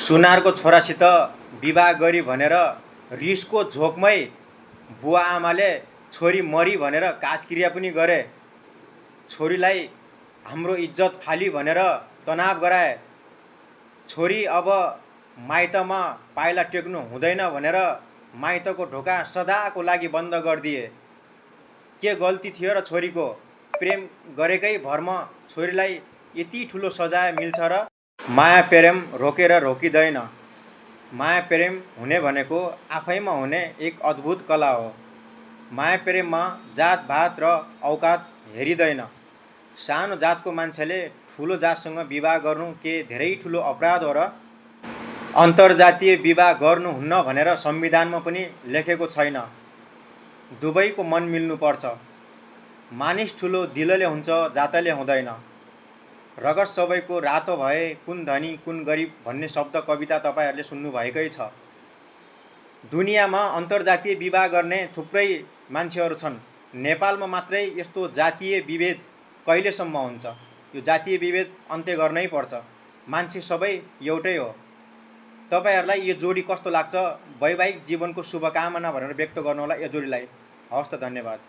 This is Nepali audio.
सुनारको छोरासित विवाह गरी भनेर रिसको झोकमै बुवा आमाले छोरी मरी भनेर काजक्रिया पनि गरे। छोरीलाई हाम्रो इज्जत खाली भनेर तनाव गराए। छोरी अब माइतमा पाइला टेक्नु हुँदैन भनेर माइतको ढोका सदाको लागि बन्द गरिदिए। के गल्ती थियो र छोरीको? प्रेम गरेकै भरमा छोरीलाई यति ठुलो सजाय मिल्छ र? माया प्रेम रोकेर रोकिँदैन। माया प्रेम हुने भनेको आफैमा हुने एक अद्भुत कला हो। माया प्रेममा जात भात र औकात हेरिँदैन। सानो जातको मान्छेले ठुलो जातसँग विवाह गर्नु के धेरै ठुलो अपराध हो र? अन्तर्जातीय विवाह गर्नुहुन्न भनेर संविधानमा पनि लेखेको छैन। दुवैको मन मिल्नुपर्छ। मानिस ठुलो दिलले हुन्छ, जातले हुँदैन। रगत सबैको रातो भए कुन धनी कुन गरिब भन्ने शब्द कविता तपाईहरूले सुन्नुभएकै छ। दुनियाँमा अन्तर्जातीय विवाह गर्ने थुप्रै मान्छेहरू छन्। नेपालमा मात्रै यस्तो जातीय विभेद कहिलेसम्म हुन्छ? यो जातीय विभेद अन्त्य गर्नै पर्छ। मान्छे सबै एउटै हो। तपाईहरूलाई यो जोडी कस्तो लाग्छ? वैवाहिक जीवनको शुभकामना भनेर व्यक्त गर्नुहोला यो जोडीलाई। हवस् त, धन्यवाद।